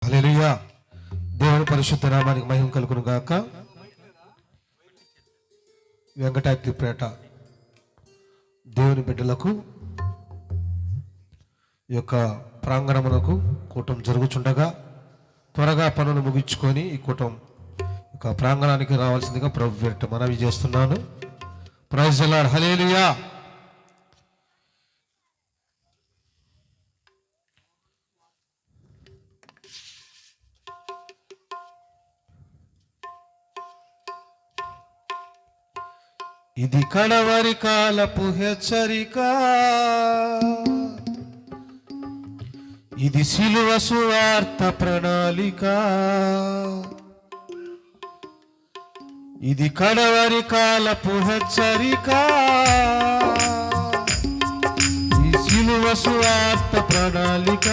హల్లెలూయా. దేవుని పరిశుద్ధ నామానికి మహిమ కలుగును గాక. వెంకటాద్రిపేట దేవుని బిడ్డలకు ఈ యొక్క ప్రాంగణమునకు కూటం జరుగుచుండగా త్వరగా పనులు ముగించుకొని ఈ కూటం యొక్క ప్రాంగణానికి రావాల్సిందిగా ప్రభు పేరిట మనవి చేస్తున్నాను. Praise the Lord. హల్లెలూయా. ఇది కడవరి కాలపు హెచ్చరిక, ఇది సిలువ సువార్త ప్రణాళిక. ఇది కడవరి కాలపు హెచ్చరిక, ఈ సిలువ సువార్త ప్రణాళిక.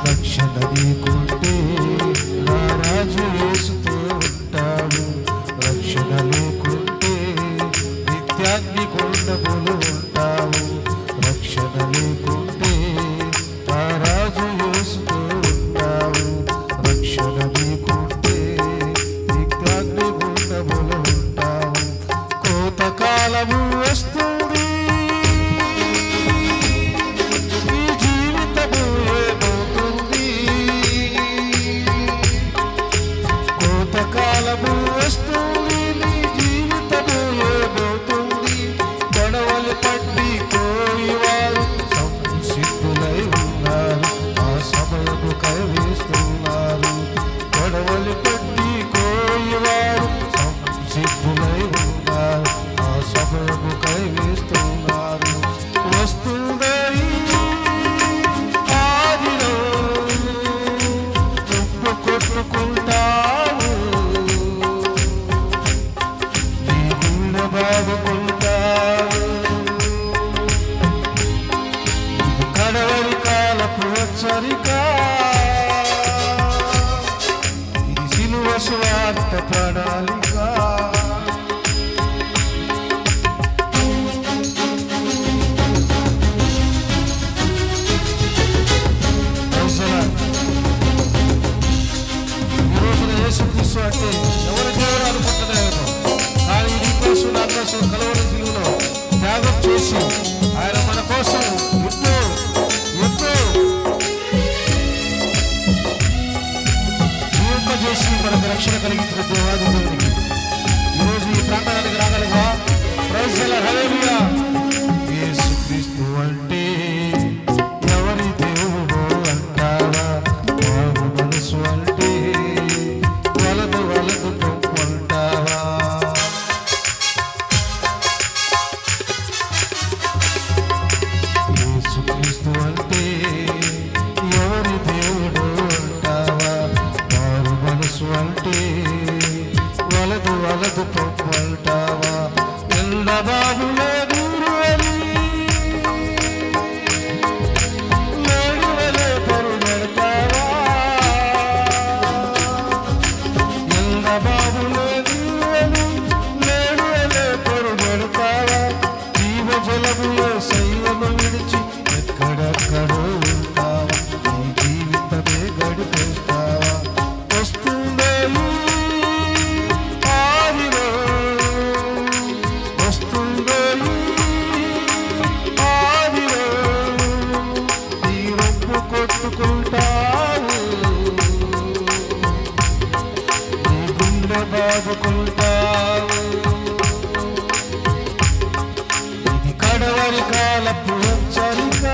రక్షణ నీకుంటే నా రాజు యేసుతో ఉంటాడు, రక్షణ లేకుంటే నిత్యాగ్ని కొండములు ఉంటావు. రక్షణ లేకుంటే ఆ రాజు యేసుతో ఉంటావు, రక్షణ లేకుంటే నిత్యాగ్ని కొండములు ఉంటావు. కోతకాలము వస్తుంది, ఈ జీవితము ఏమవుతుంది. కోతకాలము వస్తుంది, నీ జీవితము ఏమవుతుంది. గొడవలు పట్టి కోయివారు సంసిద్ధులై ఉన్నారు, ఆ సమయము కైవేస్తున్నారు. గొడవలు పట్టి కోయివారు సంసిద్ధులై ఉన్నారు, ఆ సమయము కైవేస్తున్నారు. వస్తుందై ఆదిలో నువ్వు కొట్టుకుంటావు, నీ గుండె బాదుకుంటావు. ఇది కడవరి కాలపు హెచ్చరిక, ఇది సిలువ సువార్త ప్రణాళిక. ఈ రోజున యేసుక్రీస్తు అంటే ఎవరి దేవుడు అనుకుంటున్నాను, కానీ నీ కోసం నా కోసం కలవరి సిలువలో త్యాగం చేసి ఆయన మన కోసం ఎంతో చేసి మనకు రక్షణ కలిగించిన దేవాది దేవునికి ఈరోజు ఈ ప్రాంతానికి రాగలగా. Praise the Lord. Hallelujah. Yesu Kristu అంటే ఎవరి దేవుడు అంటావా, బాబు మనసు అంటే వలదు వలదు పొమ్మంటావా. యేసుక్రీస్తు అంటే ఎవరి దేవుడు అంటావా, బాబు మనసు అంటే వలదు వలదు పొమ్మంటావా. ఎల్ల బాబులే దూరు అని నడువలే పరుగెడతావా. ఎల్ల బాబులే దూరు అని నడువలే పరుగెడతావా. జీవజలము యేసయ్యను విడిచి ఎక్కడెక్కడో ఉంటావా, నీ జీవితమే గడిపేస్తావా. వస్తుందే ఆదిలో, వస్తుందే ఆదిలో, నీ రొమ్ము కొట్టుకుంటావు, నీ గుండె బాదుకుంటావు. ఇది కడవరి కాలపు హెచ్చరిక,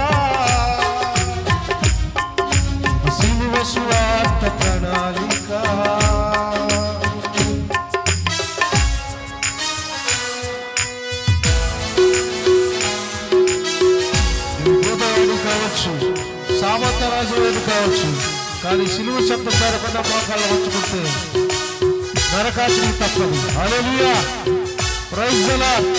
ఇది సిలువ సువార్త ప్రణాళిక. భూతవాడు కావచ్చు, సామంతరాజు కావచ్చు, కానీ సిలువ శబ్దం పేరకుండా మోకాళ్ళు వచ్చుకుంటే నరకాచిని తప్పదు. Hallelujah. Praise the Lord.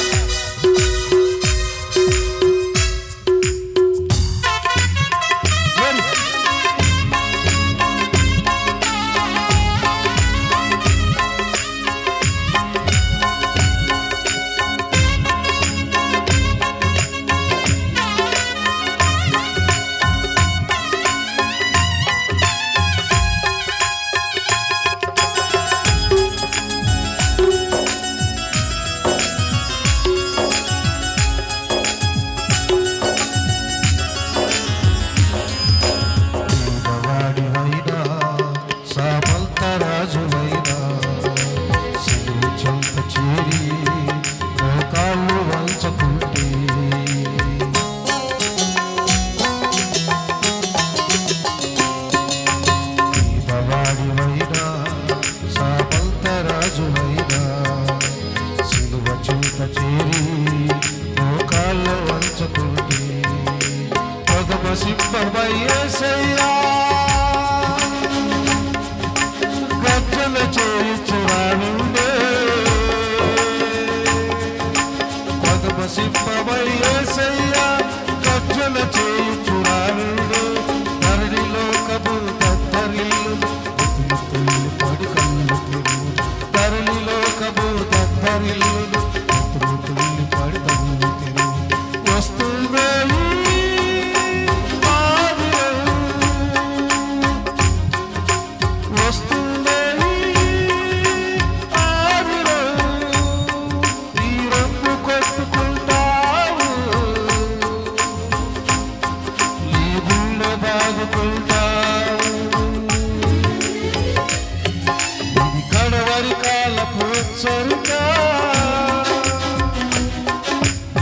Yesayya గర్జన చేయుచురానుండే పదమసింహమై యేసయ్యా గర్జన చేయుచురానుండే ధరణిలో కబు దద్దరిల్లు పడి కళ్ళు తెరువు ధరణిలో కబు దద్దరిల్లు పడి కళ్ళు తెరువు వస్తుందే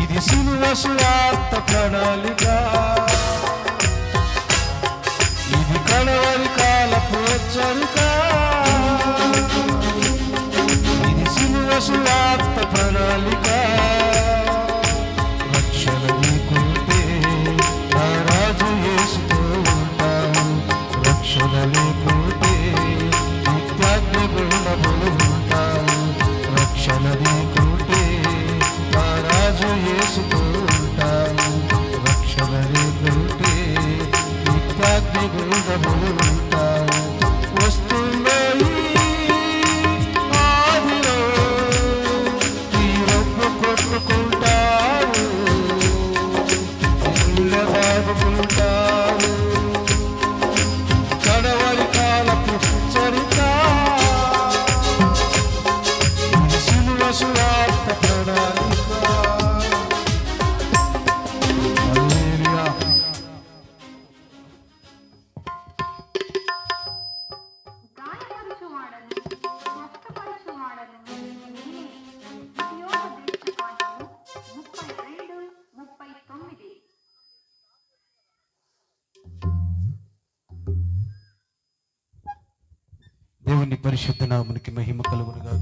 ఇది సిలువ సువార్త ప్రణాళిక ఇది కడవరి కాలపు హెచ్చరిక ఇది సిలువ సువార్త ప్రణాళిక రక్షణ లేకుంటే నా రాజు యేసుతో ఉంటావు రక్షణ లేకుంటే నిత్యాగ్ని గుండములు ఉంటావు రక్షణ లేకుంటే నా రాజు యేసుతో ఉంటావు రక్షణ లేకుంటే నిత్యాగ్ని గుండములు ఉంటావు వస్తున్నాయి ఆదిలో ఈ రొమ్ము కొట్టుకుంటావు ఇళ్ళ బాదుకుంటావు కడవరి కాలపు చరిత సిలువ సువార్త ప్రణాళిక హల్లెలూయా. గాయపరచువాడను, స్వస్థపరచువాడను నేనే. ద్వితీయోపదేశకాండము 32:39. దేవుని పరిశుద్ధ నామమునికి మహిమ కలుగునుగా.